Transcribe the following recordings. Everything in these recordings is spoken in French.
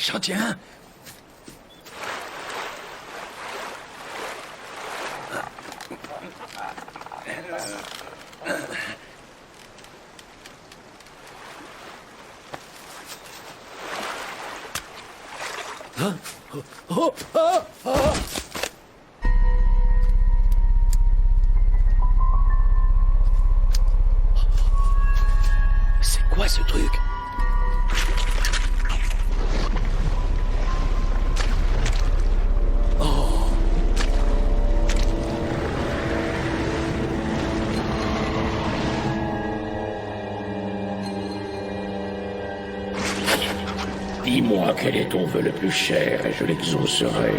J'en tiens un. C'est quoi ce truc? Dis-moi quel est ton vœu le plus cher et je l'exaucerai.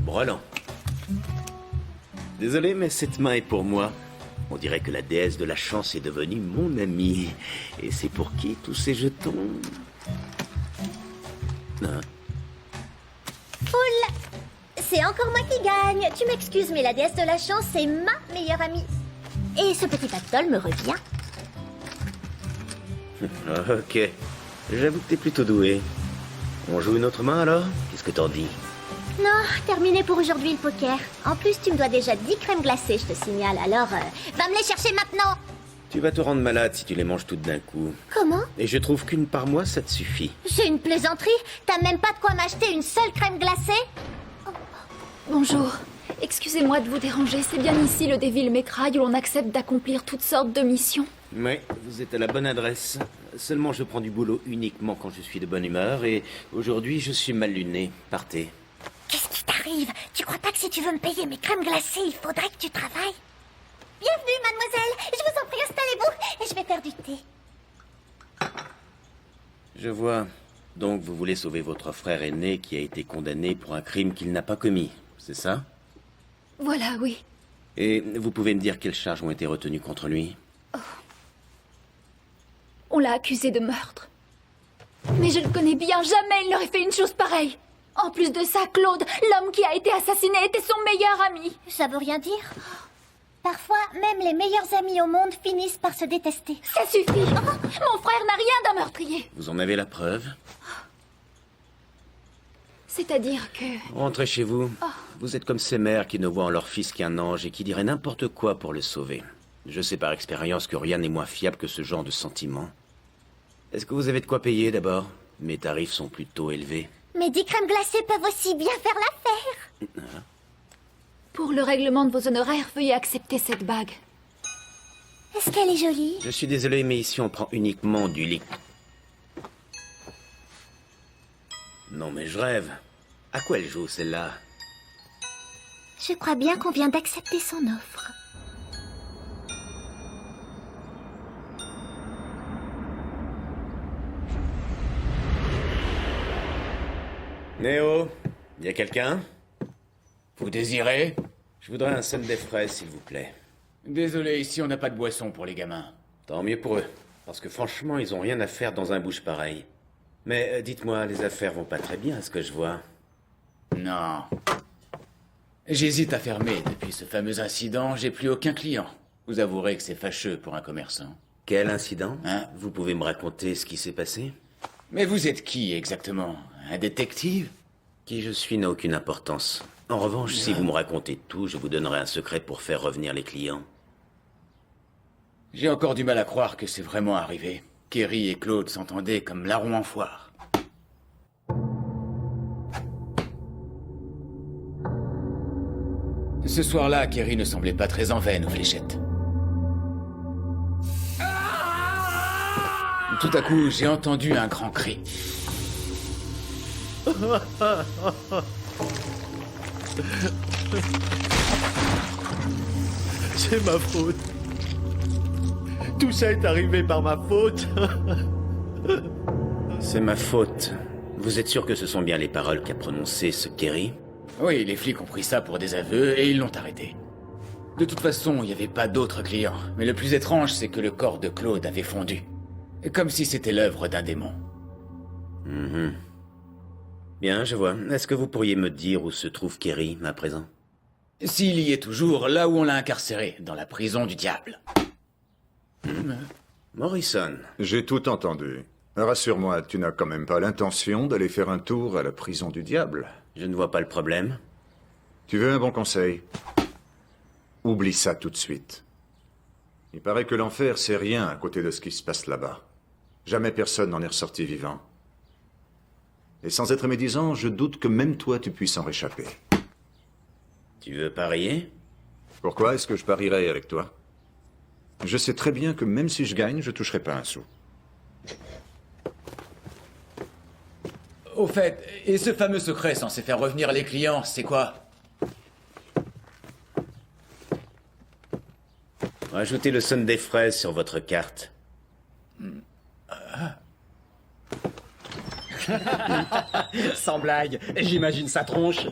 Roland. Désolé, mais cette main est pour moi. On dirait que la déesse de la chance est devenue mon amie. Et c'est pour qui tous ces jetons? Hein? Foule! C'est encore moi qui gagne. Tu m'excuses, mais la déesse de la chance, c'est ma meilleure amie. Et ce petit pactole me revient. Ok. J'avoue que t'es plutôt doué. On joue une autre main alors? Qu'est-ce que t'en dis? Non, terminé pour aujourd'hui le poker. En plus, tu me dois déjà 10 crèmes glacées, je te signale. Alors, va me les chercher maintenant. Tu vas te rendre malade si tu les manges toutes d'un coup. Comment? Et je trouve qu'une par mois, ça te suffit. C'est une plaisanterie. T'as même pas de quoi m'acheter une seule crème glacée? Bonjour. Excusez-moi de vous déranger, c'est bien ici le Devil May Cry où l'on accepte d'accomplir toutes sortes de missions. Oui, vous êtes à la bonne adresse. Seulement, je prends du boulot uniquement quand je suis de bonne humeur et aujourd'hui, je suis mal luné. Partez. Qu'est-ce qui t'arrive? Tu crois pas que si tu veux me payer mes crèmes glacées, il faudrait que tu travailles? Bienvenue, mademoiselle. Je vous en prie, installez-vous et je vais faire du thé. Je vois. Donc, vous voulez sauver votre frère aîné qui a été condamné pour un crime qu'il n'a pas commis, c'est ça? Voilà, oui. Et vous pouvez me dire quelles charges ont été retenues contre lui? On l'a accusé de meurtre. Mais je le connais bien, jamais il n'aurait fait une chose pareille. En plus de ça, Claude, l'homme qui a été assassiné, était son meilleur ami. Ça veut rien dire. Parfois, même les meilleurs amis au monde finissent par se détester. Ça suffit. Mon frère n'a rien d'un meurtrier. Vous en avez la preuve? C'est-à-dire que... Rentrez chez vous. Vous êtes comme ces mères qui ne voient en leur fils qu'un ange et qui diraient n'importe quoi pour le sauver. Je sais par expérience que rien n'est moins fiable que ce genre de sentiment. Est-ce que vous avez de quoi payer d'abord? Mes tarifs sont plutôt élevés. Mais 10 crèmes glacées peuvent aussi bien faire l'affaire. Pour le règlement de vos honoraires, veuillez accepter cette bague. Est-ce qu'elle est jolie? Je suis désolé, mais ici on prend uniquement du liquide. Non mais je rêve. À quoi elle joue celle-là? Je crois bien qu'on vient d'accepter son offre. Néo, y a quelqu'un? Vous désirez? Je voudrais un sundae frais, s'il vous plaît. Désolé, ici on n'a pas de boisson pour les gamins. Tant mieux pour eux, parce que franchement, ils ont rien à faire dans un bouche pareil. Mais dites-moi, les affaires vont pas très bien, à ce que je vois. Non. J'hésite à fermer. Depuis ce fameux incident, j'ai plus aucun client. Vous avouerez que c'est fâcheux pour un commerçant. Quel incident? Hein? Vous pouvez me raconter ce qui s'est passé? Mais vous êtes qui exactement? Un détective? Qui je suis n'a aucune importance. En revanche, si vous me racontez tout, je vous donnerai un secret pour faire revenir les clients. J'ai encore du mal à croire que c'est vraiment arrivé. Kerry et Claude s'entendaient comme larrons en foire. Ce soir-là, Kerry ne semblait pas très en veine aux fléchettes. Tout à coup, j'ai entendu un grand cri. C'est ma faute. Tout ça est arrivé par ma faute. C'est ma faute. Vous êtes sûr que ce sont bien les paroles qu'a prononcées ce Kerry? Oui, les flics ont pris ça pour des aveux et ils l'ont arrêté. De toute façon, il n'y avait pas d'autres clients. Mais le plus étrange, c'est que le corps de Claude avait fondu. Comme si c'était l'œuvre d'un démon. Bien, je vois. Est-ce que vous pourriez me dire où se trouve Kerry, à présent? S'il y est toujours, là où on l'a incarcéré, dans la prison du diable. Morrison. J'ai tout entendu. Rassure-moi, tu n'as quand même pas l'intention d'aller faire un tour à la prison du diable. Je ne vois pas le problème. Tu veux un bon conseil? Oublie ça tout de suite. Il paraît que l'enfer, c'est rien à côté de ce qui se passe là-bas. Jamais personne n'en est ressorti vivant. Et sans être médisant, je doute que même toi, tu puisses en réchapper. Tu veux parier? Pourquoi est-ce que je parierais avec toi? Je sais très bien que même si je gagne, je toucherai pas un sou. Au fait, et ce fameux secret censé faire revenir les clients, c'est quoi? Rajoutez le sundae fraise sur votre carte. Sans blague, j'imagine sa tronche.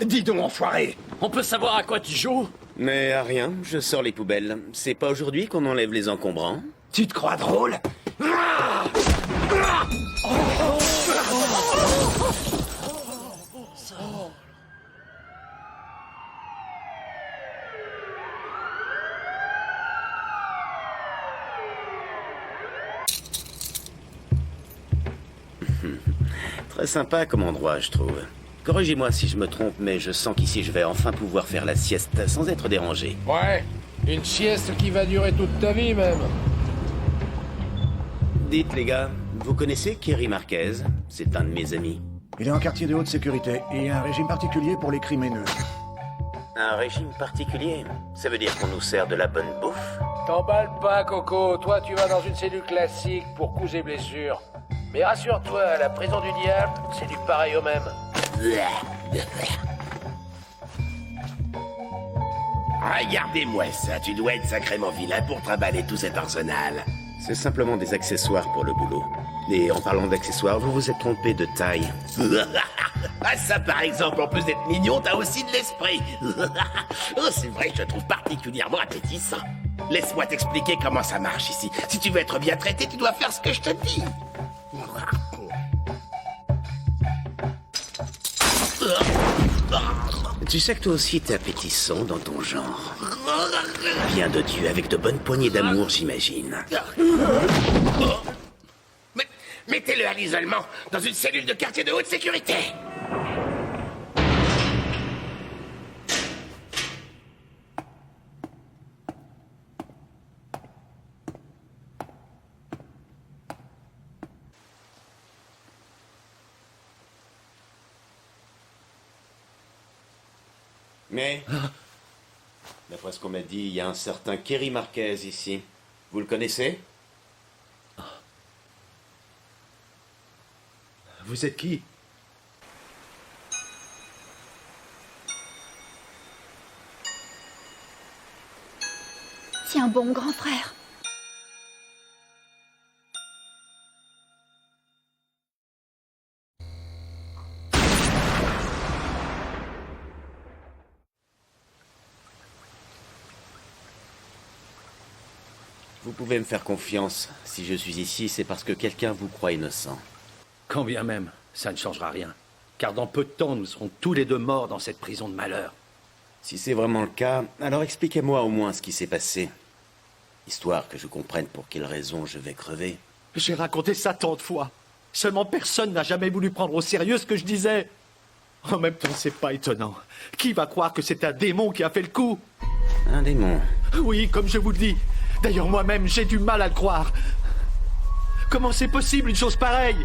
Dis donc, enfoiré. On peut savoir à quoi tu joues? Mais à rien, je sors les poubelles. C'est pas aujourd'hui qu'on enlève les encombrants? Tu te crois drôle? Très sympa comme endroit, je trouve. Corrigez-moi si je me trompe, mais je sens qu'ici je vais enfin pouvoir faire la sieste sans être dérangé. Ouais, une sieste qui va durer toute ta vie même. Dites les gars, vous connaissez Kerry Marquez? C'est un de mes amis. Il est en quartier de haute sécurité et il y a un régime particulier pour les crimineux. Un régime particulier? Ça veut dire qu'on nous sert de la bonne bouffe? T'emballe pas, Coco. Toi, tu vas dans une cellule classique pour coups et blessures. Mais rassure-toi, à la prison du diable, c'est du pareil au même. Regardez-moi ça, tu dois être sacrément vilain pour trimballer tout cet arsenal. C'est simplement des accessoires pour le boulot. Et en parlant d'accessoires, vous vous êtes trompé de taille. Ah ça par exemple, en plus d'être mignon, t'as aussi de l'esprit. Oh c'est vrai que je te trouve particulièrement appétissant. Laisse-moi t'expliquer comment ça marche ici. Si tu veux être bien traité, tu dois faire ce que je te dis. Tu sais que toi aussi t'es appétissant dans ton genre. Bien de Dieu, avec de bonnes poignées d'amour, j'imagine. Mettez-le à l'isolement, dans une cellule de quartier de haute sécurité. Mais, d'après ce qu'on m'a dit, il y a un certain Kerry Marquez ici. Vous le connaissez? Vous êtes qui? Tiens bon, grand frère. Vous pouvez me faire confiance. Si je suis ici, c'est parce que quelqu'un vous croit innocent. Quand bien même, ça ne changera rien. Car dans peu de temps, nous serons tous les deux morts dans cette prison de malheur. Si c'est vraiment le cas, alors expliquez-moi au moins ce qui s'est passé. Histoire que je comprenne pour quelle raison je vais crever. J'ai raconté ça tant de fois. Seulement personne n'a jamais voulu prendre au sérieux ce que je disais. En même temps, c'est pas étonnant. Qui va croire que c'est un démon qui a fait le coup? Un démon? Oui, comme je vous le dis. D'ailleurs, moi-même, j'ai du mal à le croire. Comment c'est possible, une chose pareille?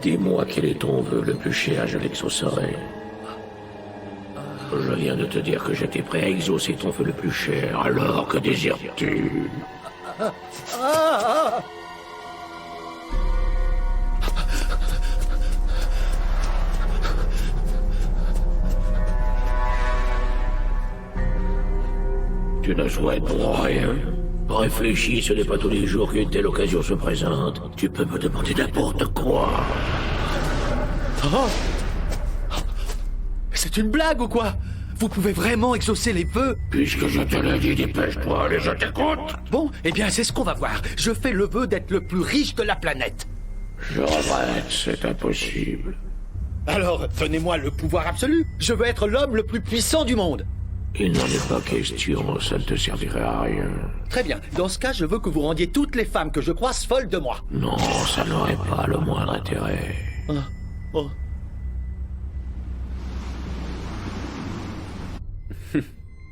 Dis-moi quel est ton vœu le plus cher, je l'exaucerai. Je viens de te dire que j'étais prêt à exaucer ton vœu le plus cher, alors que désires-tu? Tu ne souhaites pour rien. Réfléchis, ce n'est pas tous les jours qu'une telle occasion se présente. Tu peux me demander n'importe quoi. Oh! C'est une blague ou quoi? Vous pouvez vraiment exaucer les vœux? Puisque je te l'ai dit, dépêche-toi, allez, je t'écoute. Bon, eh bien, c'est ce qu'on va voir. Je fais le vœu d'être le plus riche de la planète. Je regrette, c'est impossible. Alors, donnez-moi le pouvoir absolu. Je veux être l'homme le plus puissant du monde. Il n'en est pas question, ça ne te servirait à rien. Très bien. Dans ce cas, je veux que vous rendiez toutes les femmes que je croise folles de moi. Non, ça n'aurait pas le moindre intérêt. Oh.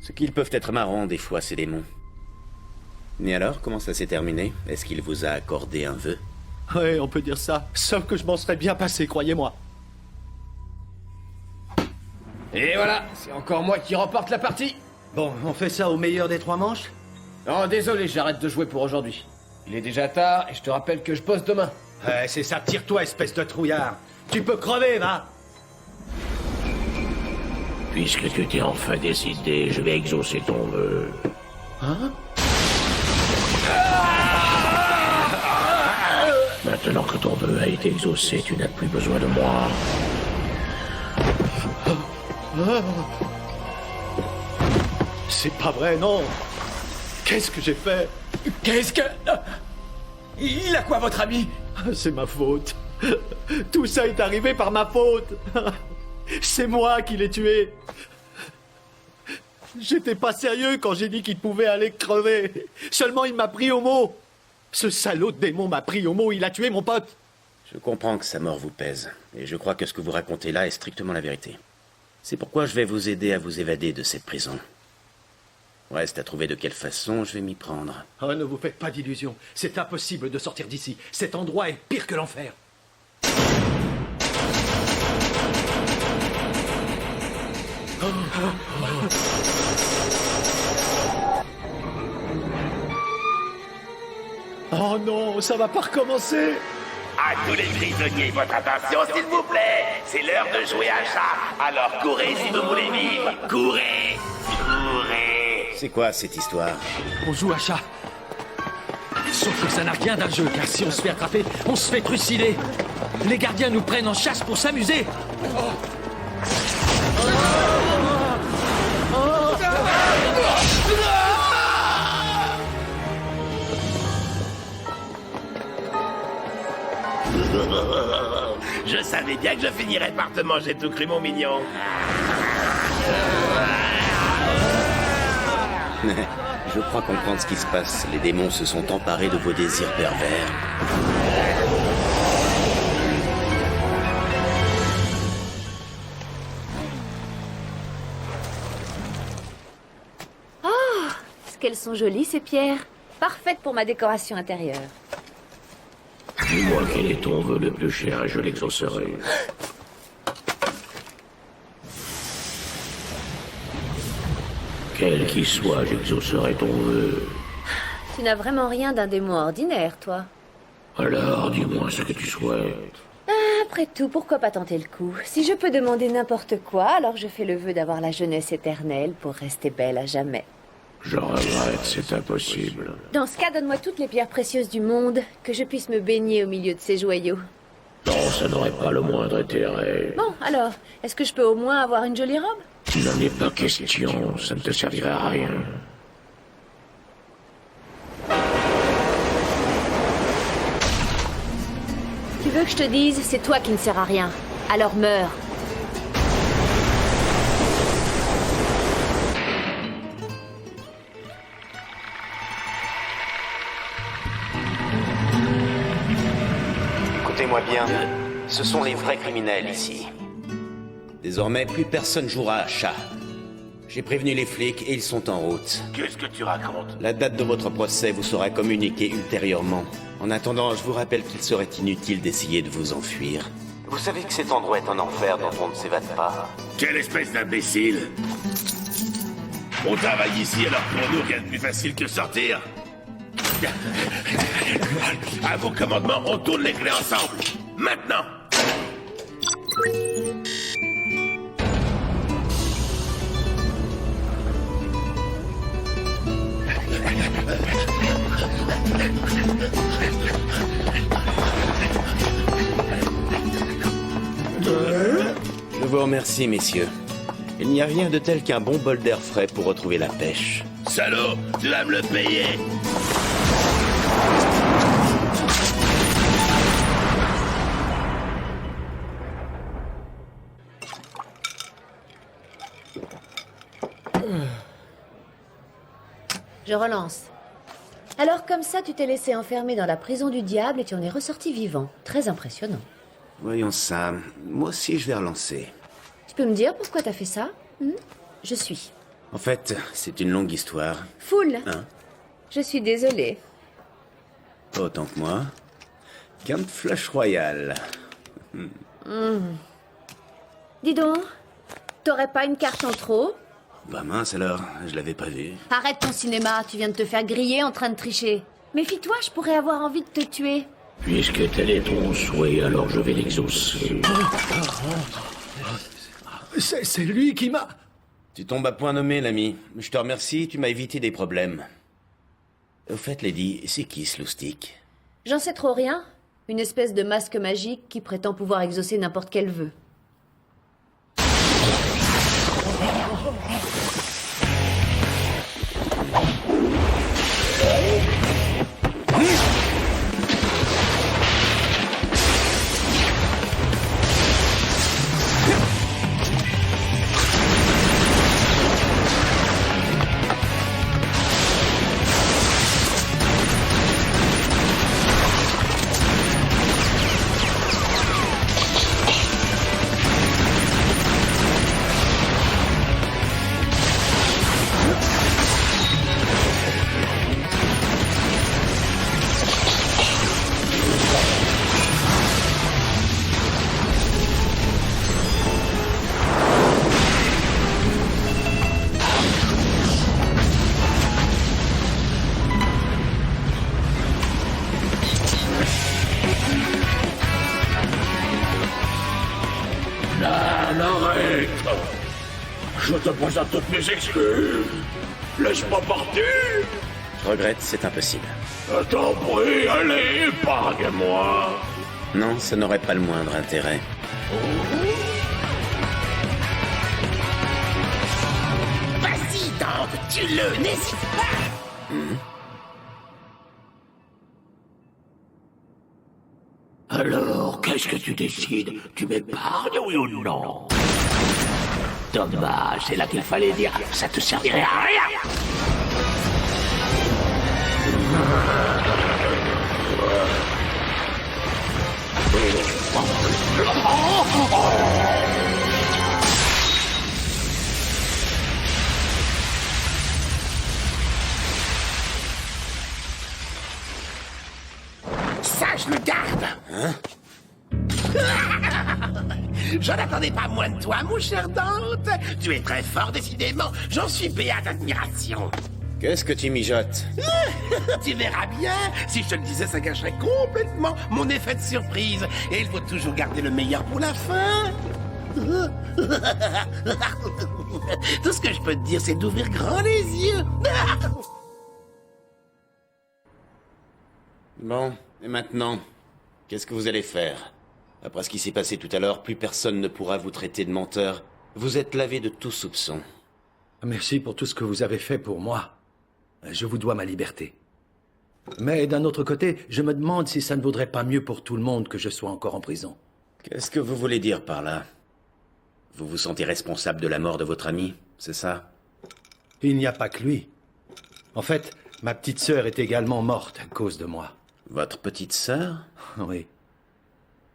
Ce qu'ils peuvent être marrants des fois, ces démons. Et alors, comment ça s'est terminé? Est-ce qu'il vous a accordé un vœu? Oui, on peut dire ça. Sauf que je m'en serais bien passé, croyez-moi. Et voilà, c'est encore moi qui remporte la partie. Bon, on fait ça au meilleur des 3 manches? Non, désolé, j'arrête de jouer pour aujourd'hui. Il est déjà tard et je te rappelle que je bosse demain. C'est ça, tire-toi, espèce de trouillard. Tu peux crever, va. Puisque tu t'es enfin décidé, je vais exaucer ton vœu. Hein? Maintenant que ton vœu a été exaucé, tu n'as plus besoin de moi. C'est pas vrai, non. Qu'est-ce que j'ai fait? Qu'est-ce que... Il a quoi, votre ami? C'est ma faute. Tout ça est arrivé par ma faute. C'est moi qui l'ai tué. J'étais pas sérieux quand j'ai dit qu'il pouvait aller crever. Seulement, il m'a pris au mot. Ce salaud de démon m'a pris au mot, il a tué mon pote. Je comprends que sa mort vous pèse. Et je crois que ce que vous racontez là est strictement la vérité. C'est pourquoi je vais vous aider à vous évader de cette prison. Reste à trouver de quelle façon je vais m'y prendre. Oh, ne vous faites pas d'illusions. C'est impossible de sortir d'ici. Cet endroit est pire que l'enfer. Oh non, ça va pas recommencer. À tous les prisonniers, votre attention, s'il vous plaît. C'est l'heure de jouer à chat. Alors courez si vous voulez vivre. Courez. Courez. C'est quoi cette histoire? On joue à chat. Sauf que ça n'a rien d'un jeu, car si on se fait attraper, on se fait trucider. Les gardiens nous prennent en chasse pour s'amuser. Je savais bien que je finirais par te manger tout cru, mon mignon. Je crois comprendre ce qui se passe. Les démons se sont emparés de vos désirs pervers. Oh, qu'elles sont jolies ces pierres. Parfaites pour ma décoration intérieure. Dis-moi quel est ton vœu le plus cher et je l'exaucerai. Quel qu'il soit, j'exaucerai ton vœu. Tu n'as vraiment rien d'un démon ordinaire, toi. Alors, dis-moi ce que tu souhaites. Après tout, pourquoi pas tenter le coup? Si je peux demander n'importe quoi, alors je fais le vœu d'avoir la jeunesse éternelle pour rester belle à jamais. Je regrette, c'est impossible. Dans ce cas, donne-moi toutes les pierres précieuses du monde, que je puisse me baigner au milieu de ces joyaux. Non, ça n'aurait pas le moindre intérêt. Bon, alors, est-ce que je peux au moins avoir une jolie robe? Il n'en est pas question, ça ne te servirait à rien. Tu veux que je te dise, c'est toi qui ne sers à rien. Alors meurs. Écoutez-moi bien, ce sont les vrais criminels ici. Désormais, plus personne jouera à chat. J'ai prévenu les flics et ils sont en route. Qu'est-ce que tu racontes? La date de votre procès vous sera communiquée ultérieurement. En attendant, je vous rappelle qu'il serait inutile d'essayer de vous enfuir. Vous savez que cet endroit est un enfer dont on ne s'évade pas. Quelle espèce d'imbécile! On travaille ici, alors pour nous, rien de plus facile que sortir. À vos commandements, on tourne les clés ensemble. Maintenant! Je vous remercie, messieurs. Il n'y a rien de tel qu'un bon bol d'air frais pour retrouver la pêche. Salaud, tu vas me le payer! Je relance. Alors comme ça, tu t'es laissé enfermer dans la prison du diable et tu en es ressorti vivant. Très impressionnant. Voyons ça. Moi aussi, je vais relancer. Tu peux me dire pourquoi t'as fait ça? Je suis. En fait, c'est une longue histoire. Foule. Hein? Je suis désolée. Pas autant que moi. Qu'un flush royal. Dis donc, t'aurais pas une carte en trop? Bah mince alors, je l'avais pas vu. Arrête ton cinéma, tu viens de te faire griller en train de tricher. Méfie-toi, je pourrais avoir envie de te tuer. Puisque tel est ton souhait, alors je vais l'exaucer. C'est lui qui m'a... Tu tombes à point nommé, l'ami. Je te remercie, tu m'as évité des problèmes. Au fait, Lady, c'est qui ce loustic? J'en sais trop rien. Une espèce de masque magique qui prétend pouvoir exaucer n'importe quel vœu. Arrête! Je te présente toutes mes excuses. Laisse-moi partir. Je regrette, c'est impossible. Je t'en prie, allez, épargne-moi. Non, ça n'aurait pas le moindre intérêt. Vas-y donc, tue-le, n'hésite pas! Alors, qu'est-ce que tu décides? Tu m'épargnes, oui ou non? Dommage, c'est là qu'il fallait dire. Ça te servirait à rien. Ça, je le garde! Hein? J'en attendais pas moins de toi, mon cher Dante. Tu es très fort, décidément. J'en suis béat d'admiration. Qu'est-ce que tu mijotes? Tu verras bien. Si je te le disais, ça gâcherait complètement mon effet de surprise. Et il faut toujours garder le meilleur pour la fin. Tout ce que je peux te dire, c'est d'ouvrir grand les yeux. Bon, et maintenant, qu'est-ce que vous allez faire? Après ce qui s'est passé tout à l'heure, plus personne ne pourra vous traiter de menteur. Vous êtes lavé de tout soupçon. Merci pour tout ce que vous avez fait pour moi. Je vous dois ma liberté. Mais d'un autre côté, je me demande si ça ne vaudrait pas mieux pour tout le monde que je sois encore en prison. Qu'est-ce que vous voulez dire par là? Vous vous sentez responsable de la mort de votre ami, c'est ça? Il n'y a pas que lui. En fait, ma petite sœur est également morte à cause de moi. Votre petite sœur? Oui.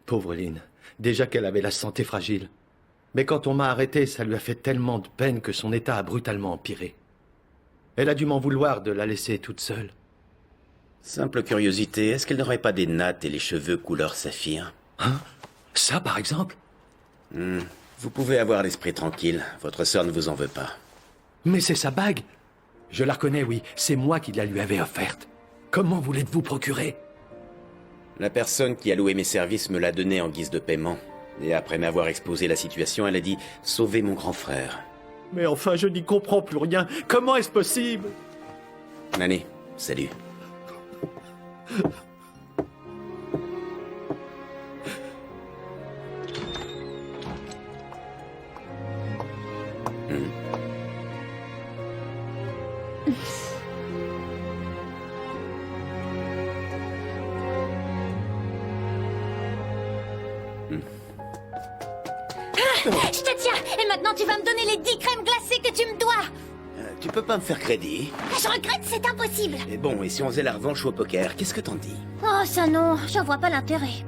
Pauvre Lynn. Déjà qu'elle avait la santé fragile. Mais quand on m'a arrêté, ça lui a fait tellement de peine que son état a brutalement empiré. Elle a dû m'en vouloir de la laisser toute seule. Simple curiosité, est-ce qu'elle n'aurait pas des nattes et les cheveux couleur saphir? Hein? Ça, par exemple? Vous pouvez avoir l'esprit tranquille. Votre sœur ne vous en veut pas. Mais c'est sa bague. Je la reconnais, oui. C'est moi qui la lui avais offerte. Comment voulez-vous procurer? La personne qui a loué mes services me l'a donnée en guise de paiement. Et après m'avoir exposé la situation, elle a dit « Sauvez mon grand frère ». Mais enfin, je n'y comprends plus rien. Comment est-ce possible? Allez, salut. Je te tiens. Et maintenant, tu vas me donner les 10 crèmes glacées que tu me dois. Tu peux pas me faire crédit? Je regrette, c'est impossible. Et bon, et si on faisait la revanche au poker, qu'est-ce que t'en dis? Oh, ça non, j'en vois pas l'intérêt.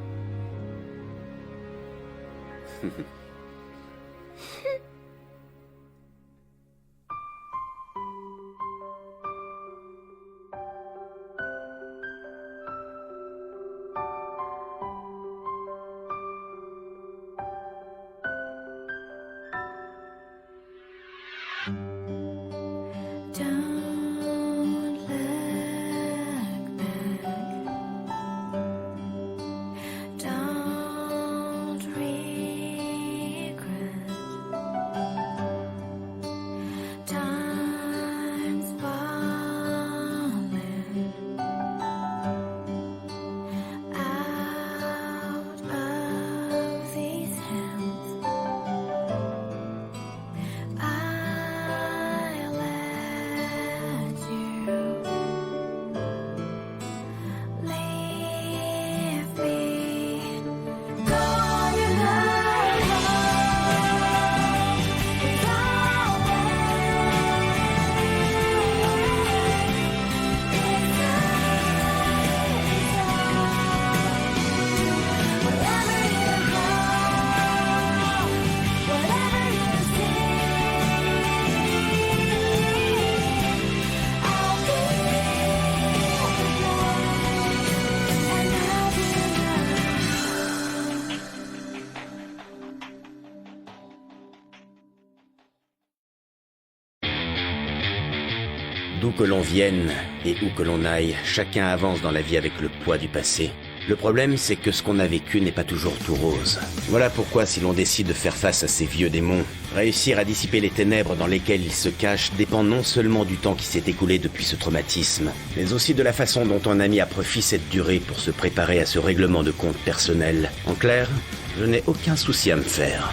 D'où que l'on vienne et où que l'on aille, chacun avance dans la vie avec le poids du passé. Le problème, c'est que ce qu'on a vécu n'est pas toujours tout rose. Voilà pourquoi, si l'on décide de faire face à ces vieux démons, réussir à dissiper les ténèbres dans lesquelles ils se cachent dépend non seulement du temps qui s'est écoulé depuis ce traumatisme, mais aussi de la façon dont on a mis à profit cette durée pour se préparer à ce règlement de compte personnel. En clair, je n'ai aucun souci à me faire.